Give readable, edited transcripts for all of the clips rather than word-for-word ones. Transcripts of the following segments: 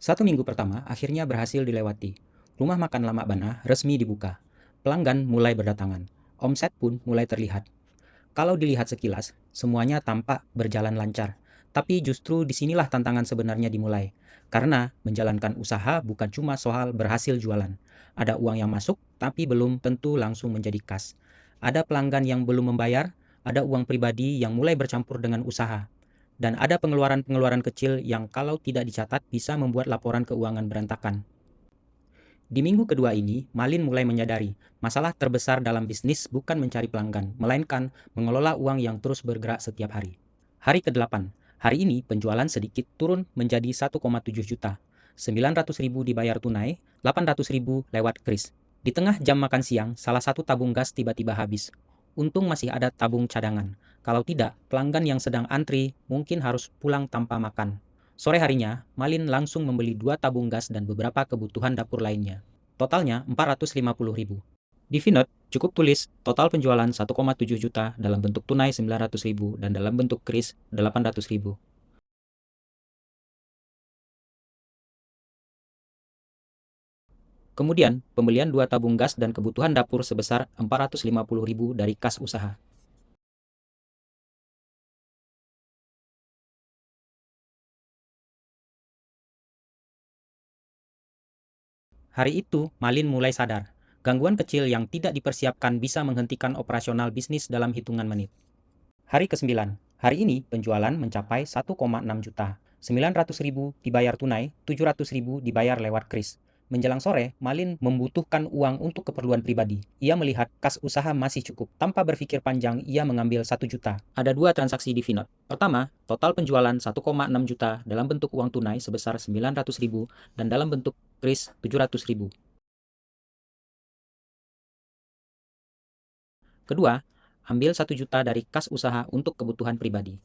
1 minggu pertama akhirnya berhasil dilewati. Rumah makan Lama Bana resmi dibuka. Pelanggan mulai berdatangan. Omset pun mulai terlihat. Kalau dilihat sekilas, semuanya tampak berjalan lancar. Tapi justru disinilah tantangan sebenarnya dimulai. Karena menjalankan usaha bukan cuma soal berhasil jualan. Ada uang yang masuk, tapi belum tentu langsung menjadi kas. Ada pelanggan yang belum membayar, ada uang pribadi yang mulai bercampur dengan usaha. Dan ada pengeluaran-pengeluaran kecil yang kalau tidak dicatat bisa membuat laporan keuangan berantakan. Di minggu kedua ini, Malin mulai menyadari masalah terbesar dalam bisnis bukan mencari pelanggan, melainkan mengelola uang yang terus bergerak setiap hari. Hari ke-8, hari ini penjualan sedikit turun menjadi 1,7 juta. 900.000 dibayar tunai, 800.000 lewat kris. Di tengah jam makan siang, salah satu tabung gas tiba-tiba habis. Untung masih ada tabung cadangan. Kalau tidak, pelanggan yang sedang antri mungkin harus pulang tanpa makan. Sore harinya, Malin langsung membeli 2 tabung gas dan beberapa kebutuhan dapur lainnya. Totalnya 450.000. Di Vinod, cukup tulis total penjualan 1,7 juta dalam bentuk tunai 900.000 dan dalam bentuk kris 800.000. Kemudian, pembelian 2 tabung gas dan kebutuhan dapur sebesar 450.000 dari kas usaha. Hari itu, Malin mulai sadar. Gangguan kecil yang tidak dipersiapkan bisa menghentikan operasional bisnis dalam hitungan menit. Hari ke-9. Hari ini penjualan mencapai 1,6 juta. 900.000 dibayar tunai, 700.000 dibayar lewat kris. Menjelang sore, Malin membutuhkan uang untuk keperluan pribadi. Ia melihat kas usaha masih cukup. Tanpa berpikir panjang, ia mengambil 1 juta. Ada 2 transaksi di Vinod. Pertama, total penjualan 1,6 juta dalam bentuk uang tunai sebesar 900.000 dan dalam bentuk kris 700.000. Kedua, ambil 1 juta dari kas usaha untuk kebutuhan pribadi.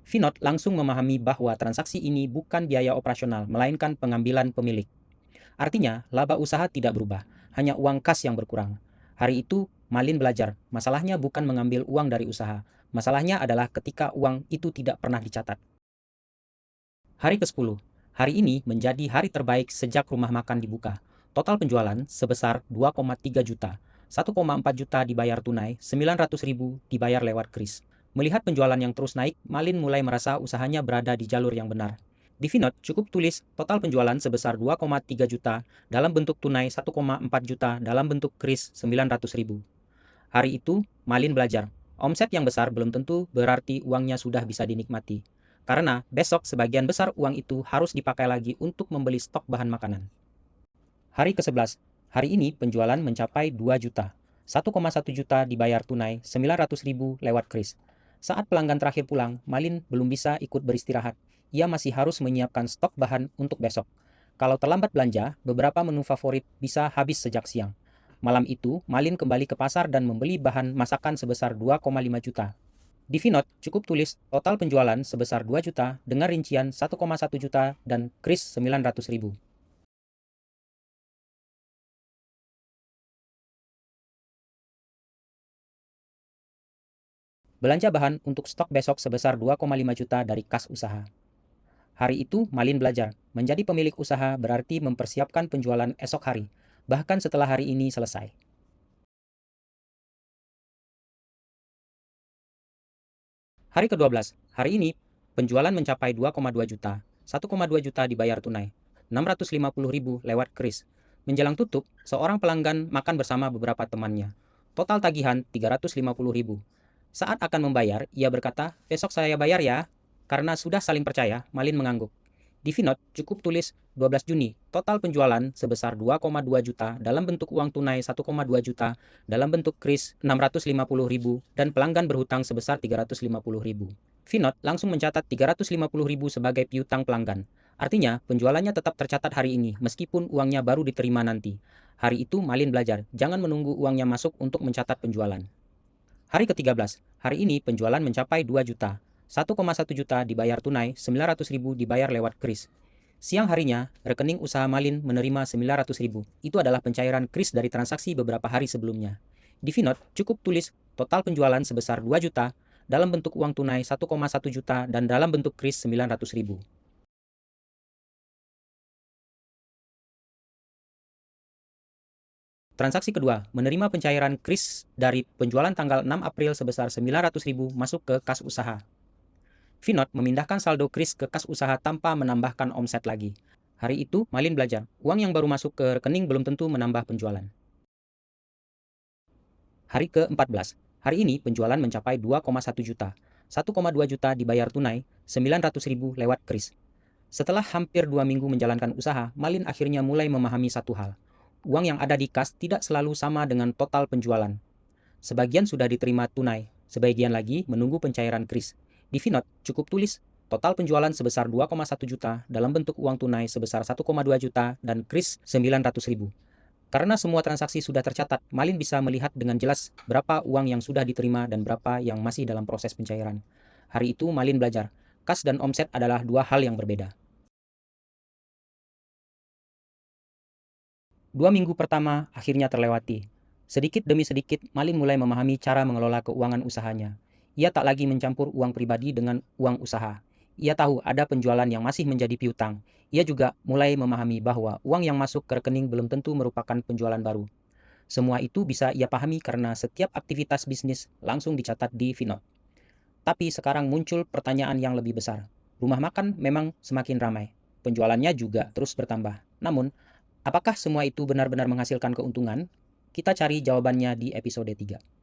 Vinod langsung memahami bahwa transaksi ini bukan biaya operasional, melainkan pengambilan pemilik. Artinya, laba usaha tidak berubah, hanya uang kas yang berkurang. Hari itu, Malin belajar, masalahnya bukan mengambil uang dari usaha. Masalahnya adalah ketika uang itu tidak pernah dicatat. Hari ke-10. Hari ini menjadi hari terbaik sejak rumah makan dibuka. Total penjualan sebesar 2,3 juta. 1,4 juta dibayar tunai, 900.000 dibayar lewat kris. Melihat penjualan yang terus naik, Malin mulai merasa usahanya berada di jalur yang benar. Di Vinod, cukup tulis total penjualan sebesar 2,3 juta dalam bentuk tunai 1,4 juta dalam bentuk kris 900.000. Hari itu, Malin belajar. Omset yang besar belum tentu berarti uangnya sudah bisa dinikmati. Karena besok sebagian besar uang itu harus dipakai lagi untuk membeli stok bahan makanan. Hari ke-11. Hari ini penjualan mencapai 2 juta. 1,1 juta dibayar tunai, 900.000 lewat kris. Saat pelanggan terakhir pulang, Malin belum bisa ikut beristirahat. Ia masih harus menyiapkan stok bahan untuk besok. Kalau terlambat belanja, beberapa menu favorit bisa habis sejak siang. Malam itu, Malin kembali ke pasar dan membeli bahan masakan sebesar 2,5 juta. Di Vinod, cukup tulis total penjualan sebesar 2 juta dengan rincian 1,1 juta dan kris 900.000. Belanja bahan untuk stok besok sebesar 2,5 juta dari kas usaha. Hari itu, Malin belajar. Menjadi pemilik usaha berarti mempersiapkan penjualan esok hari, bahkan setelah hari ini selesai. Hari ke-12. Hari ini, penjualan mencapai 2,2 juta. 1,2 juta dibayar tunai. 650.000 lewat kris. Menjelang tutup, seorang pelanggan makan bersama beberapa temannya. Total tagihan 350.000. Saat akan membayar, ia berkata, "Besok saya bayar ya." Karena sudah saling percaya, Malin mengangguk. Di Vinod, cukup tulis 12 Juni, total penjualan sebesar 2,2 juta dalam bentuk uang tunai 1,2 juta, dalam bentuk kris 650.000, dan pelanggan berhutang sebesar 350.000. Vinod langsung mencatat 350.000 sebagai piutang pelanggan. Artinya, penjualannya tetap tercatat hari ini, meskipun uangnya baru diterima nanti. Hari itu, Malin belajar, jangan menunggu uangnya masuk untuk mencatat penjualan. Hari ke-13, hari ini penjualan mencapai 2 juta. 1,1 juta dibayar tunai, 900.000 dibayar lewat kris. Siang harinya, rekening usaha Malin menerima 900.000. Itu adalah pencairan kris dari transaksi beberapa hari sebelumnya. Di Vinod, cukup tulis total penjualan sebesar 2 juta, dalam bentuk uang tunai 1,1 juta dan dalam bentuk kris 900.000. Transaksi kedua, menerima pencairan kris dari penjualan tanggal 6 April sebesar 900.000 masuk ke kas usaha. Vinod memindahkan saldo kris ke kas usaha tanpa menambahkan omset lagi. Hari itu, Malin belajar, uang yang baru masuk ke rekening belum tentu menambah penjualan. Hari ke-14. Hari ini penjualan mencapai 2,1 juta. 1,2 juta dibayar tunai, 900.000 lewat kris. Setelah hampir 2 minggu menjalankan usaha, Malin akhirnya mulai memahami satu hal. Uang yang ada di kas tidak selalu sama dengan total penjualan. Sebagian sudah diterima tunai, sebagian lagi menunggu pencairan kris. Di Vinod, cukup tulis total penjualan sebesar 2,1 juta dalam bentuk uang tunai sebesar 1,2 juta dan kris 900.000. Karena semua transaksi sudah tercatat, Malin bisa melihat dengan jelas berapa uang yang sudah diterima dan berapa yang masih dalam proses pencairan. Hari itu Malin belajar, kas dan omset adalah dua hal yang berbeda. 2 minggu pertama akhirnya terlewati. Sedikit demi sedikit, Malin mulai memahami cara mengelola keuangan usahanya. Ia tak lagi mencampur uang pribadi dengan uang usaha. Ia tahu ada penjualan yang masih menjadi piutang. Ia juga mulai memahami bahwa uang yang masuk ke rekening belum tentu merupakan penjualan baru. Semua itu bisa ia pahami karena setiap aktivitas bisnis langsung dicatat di Vinod. Tapi sekarang muncul pertanyaan yang lebih besar. Rumah makan memang semakin ramai. Penjualannya juga terus bertambah. Namun, apakah semua itu benar-benar menghasilkan keuntungan? Kita cari jawabannya di episode 3.